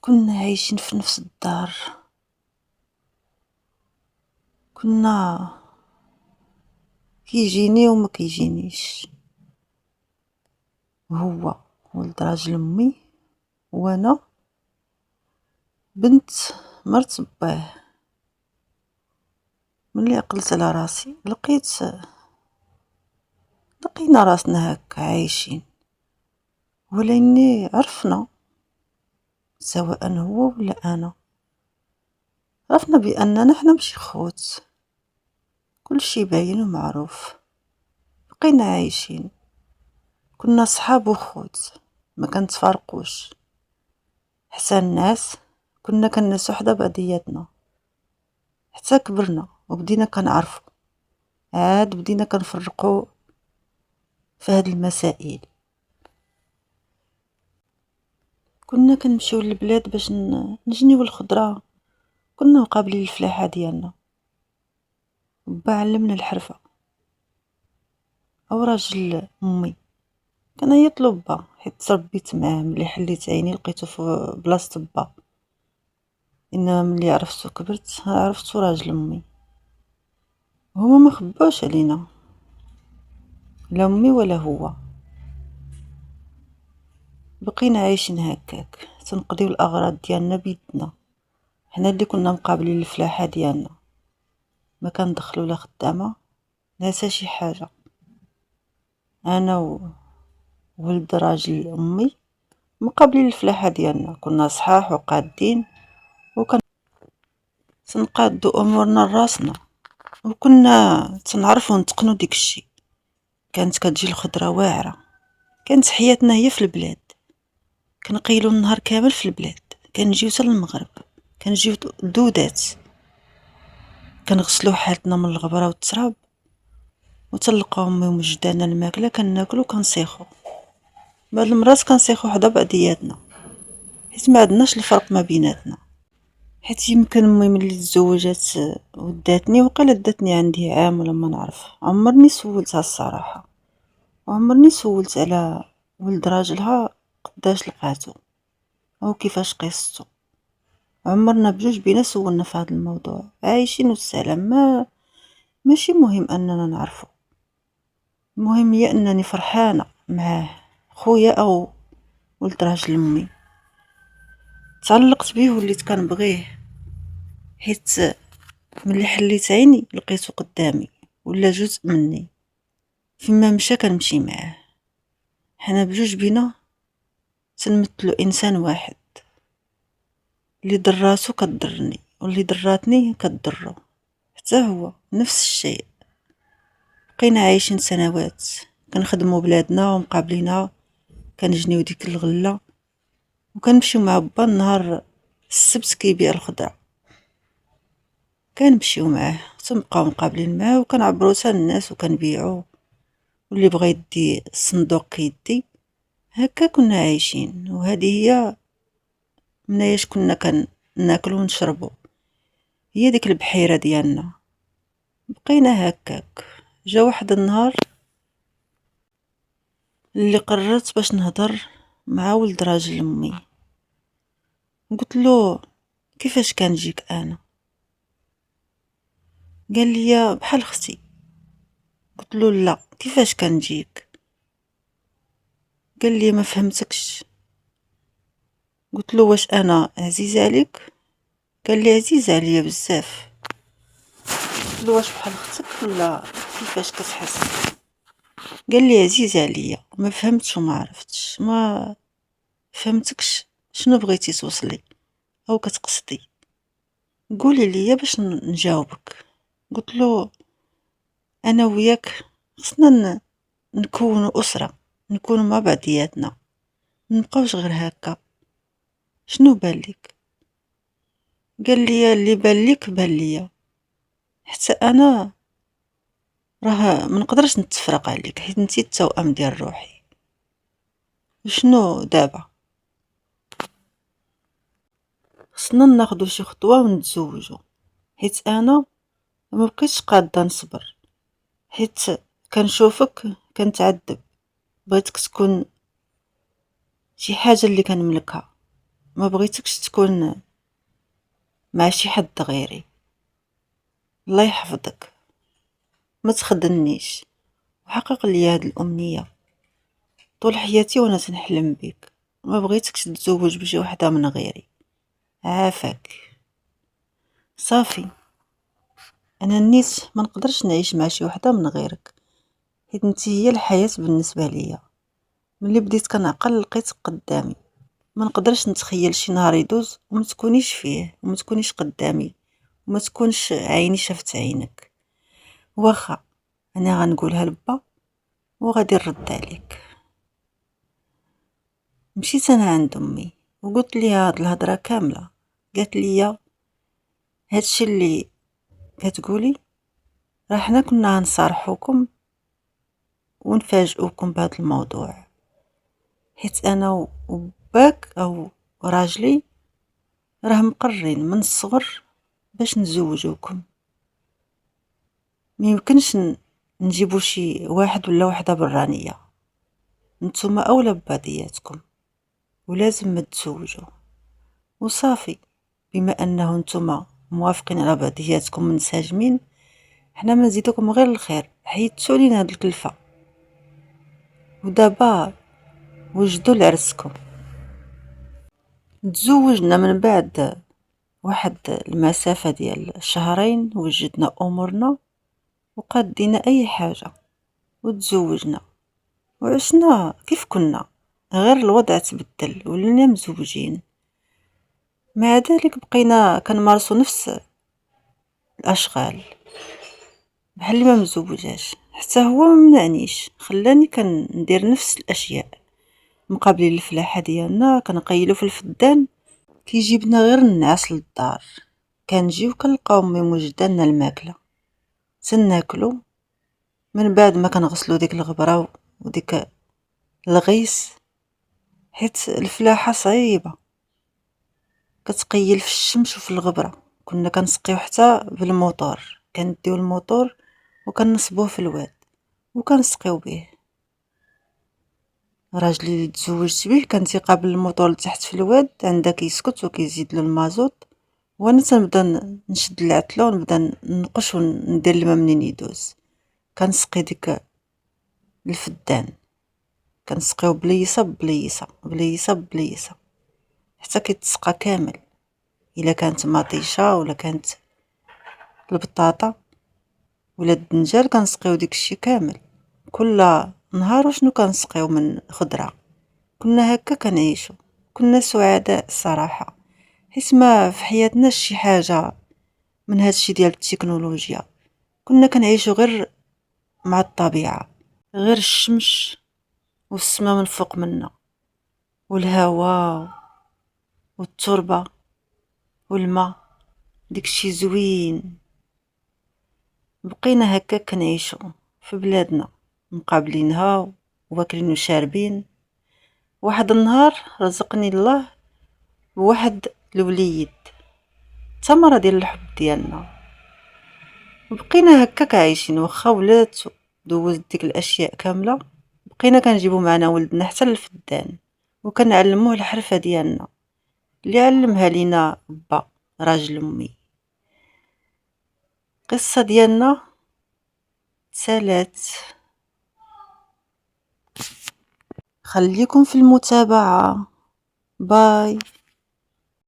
كنا عايشين في نفس الدار. كنا كيجيني وما كيجينيش. هو ولد راجل امي، وانا بنت مرت باه. ملي عقلت على راسي لقينا راسنا هكا عايشين، ولاني عرفنا سواء هو ولا انا، عرفنا باننا حنا ماشي خوت، كل شي باين ومعروف. بقينا عايشين، كنا صحاب وخوت، ما كنتفارقوش. احسن الناس كنا كننسو حدا بعضياتنا، حتى كبرنا وبدينا كنعرفو، عاد بدينا كنفرقو في هاد المسائل. كنا كنمشيو للبلاد باش نجنيو الخضره، كنا مقابلين الفلاحه ديالنا. با علمنا الحرفه، او راجل امي كان يطلب با، حيت تربيت معاه. ملي حليت عيني لقيتو في بلاصه با، انما ملي عرفتو كبرت عرفتو راجل امي. هما ما خباوش علينا، لا امي ولا هو. بقينا عايشين هكاك تنقضيو الاغراض ديالنا بيدنا، حنا اللي كنا مقابلين الفلاحه ديالنا. ما كندخلو لا خدامه لا حتى شي حاجه. انا وولد راجل امي مقابلين الفلاحه ديالنا، كنا صحاح وقادين، وكان تنقادو امورنا لراسنا، وكنا تنعرفو نتقنو ديك الشيء. كانت كتجي الخضره واعره، كانت حياتنا هي في البلاد. كنقيلو النهار كامل في البلاد، كنجيو حتى للمغرب، كنجيو دودات، كنغسلو حالتنا من الغبره والتراب، وتلقاو امي ومجدانا الماكله كناكلو كنسيخو. بعض المرات كنسيخو حدا بعضياتنا، حيت ما عندناش الفرق ما بيناتنا. حيت يمكن امي ملي تزوجات وداتني، وقيلا داتني عندي عام ولا ما نعرف. عمرني سولتها الصراحه، وعمرني سولت على ولد راجلها قداش لقاتو او كيفاش قصتو. عمرنا بجوج بينا سولنا في هذا الموضوع. عايشين والسلام، ماشي مهم اننا نعرفو، المهم هي انني فرحانه معاه، خويا او ولد راجل امي. تعلقت بيه وليت كنبغيه، حيت ملي حليت عيني لقيتو قدامي، ولا جزء مني. فيما مشى كنمشي معاه، حنا بجوج بينا تنمثلو انسان واحد. اللي دراتو كضرني، واللي دراتني كضرو، حتى هو نفس الشيء. بقينا عايشين سنوات، كنخدمو بلادنا ومقابلينها، كنجنيو ديك الغله، وكنمشيو مع با النهار السبت كيبيع الخضره، كنمشيو معاه تنبقاو مقابلين معاه، وكنعبرو حتى الناس وكنبيعو، واللي بغى يدي الصندوق كيدي. هكا كنا عايشين، وهذه هي مناياش كنا كناكلو ونشربو، هي ديك البحيره ديالنا. بقينا هكاك. جا واحد النهار اللي قررت باش نهضر مع ولد راجل امي. قلت له كيفاش كنجيك انا؟ قال لي بحال اختي. قلت له لا، كيفاش كنجيك؟ قال لي ما فهمتكش. قلت له واش انا عزيزه عليك؟ قال لي عزيزه عليا بزاف. قلت له واش بحال اختك ولا كيفاش كتحس؟ قال لي عزيزه عليا. ما فهمتش وما عرفتش، ما فهمتكش. شنو بغيتي توصلي او كتقصدي؟ قولي لي باش نجاوبك. قلت له انا وياك خصنا نكونوا اسره، نكونوا مع بعضياتنا، منبقاوش غير هكا. شنو بالك؟ قال لي اللي بالك بان ليا، حتى انا راه ما نقدرش نتفرق عليك، حيت انتي التوأم ديال روحي. شنو دابا؟ خصنا ناخدو شي خطوه ونتزوجو، حيت انا ما بقيتش قاده نصبر. حيت كنشوفك كنتعذب، بغيتك تكون شي حاجه اللي كنملكها. ما بغيتكش تكون مع شي حد غيري. الله يحفظك، ما تخذلنيش وحقق لي هاد الامنيه. طول حياتي وانا تنحلم بيك، ما بغيتكش تتزوج بشي وحده من غيري. عافاك صافي. انا نيت ما نقدرش نعيش مع شي وحده من غيرك، حيت انت هي الحياه بالنسبه ليا. ملي بديت كنعقل لقيتك قدامي، ما نقدرش نتخيل شي نهار يدوز وما تكونيش فيه وما تكونيش قدامي وما تكونش عيني شافت عينك. واخا انا غنقولها لبا وغادي نرد عليك. مشيت انا عند امي وقلت ليها هاد الهضره كامله. قالت لي هادشي اللي كتقولي راه حنا كنا غنصارحوكم ونفاجئوكم بهذا الموضوع، حيت انا وباك او راجلي راه مقررين من الصغر باش نزوجوكم. ما يمكنش نجيبو شي واحد ولا وحده برانيه. نتوما اولى ببعضياتكم ولازم ما تزوجوا وصافي. بما انه نتوما موافقين على بعضياتكم منسجمين، حنا ما نزيدوكم غير الخير. حيدتو لينا هاد الكلفه ودابا وجدوا لعرسكم. تزوجنا من بعد واحد المسافه ديال شهرين، وجدنا امورنا وقدينا اي حاجه وتزوجنا وعشنا كيف كنا، غير الوضع تبدل ولينا مزوجين. مع ذلك بقينا كنمارسوا نفس الاشغال بحال اللي ما مزوجاش. حتى هو ما منعنيش، خلاني كندير نفس الاشياء. مقابل الفلاحه ديالنا كنقيلو في الفدان كيجيبنا غير النعاس للدار. كنجيو كنلقاو امي موجده لنا الماكله تناكلو. من بعد ما كنغسلو ديك الغبره وديك الغيس، حيت الفلاحه صعيبه كتقيل في الشمس وفي الغبره. كنا كنسقيو حتى بالموطور، كنديو الموطور وكنصبوه في الواد وكنسقيو به. راجلي اللي تزوجت به كان تيقابل الموطور لتحت في الواد عندها كيسكت وكيزيد له المازوط، وانا تنبدا نشد العتله ونبدا نقش وندير الماء منين يدوز. كنسقي ديك الفدان، كنسقيو بليصه بليصه بليصه بليصه حتى كيتسقى كامل. الا كانت مطيشه ولا كانت البطاطا ولا الدنجال كنسقيو داكشي كامل. كل نهار وشنو كنسقيو من خضره. كنا هكا كنعيشو، كنا سعداء الصراحه، حيت ما في حياتنا شي حاجه من هادشي ديال التكنولوجيا. كنا كنعيشو غير مع الطبيعه، غير الشمس والسما من فوق منا والهواء والتربه والماء. داكشي زوين. بقينا هكا كنعيشو في بلادنا مقابلينها واكلين وشاربين. واحد النهار رزقني الله بواحد الوليد، ثمرة ديال الحب ديالنا. بقينا هكاك عايشين واخا ولات دوزت ديك الاشياء كامله. بقينا كنجيبو معنا ولدنا حتى للفدان وكنعلموه الحرفه ديالنا اللي علمها لينا با راجل امي. القصه ديالنا سالات. خليكم في المتابعه. باي.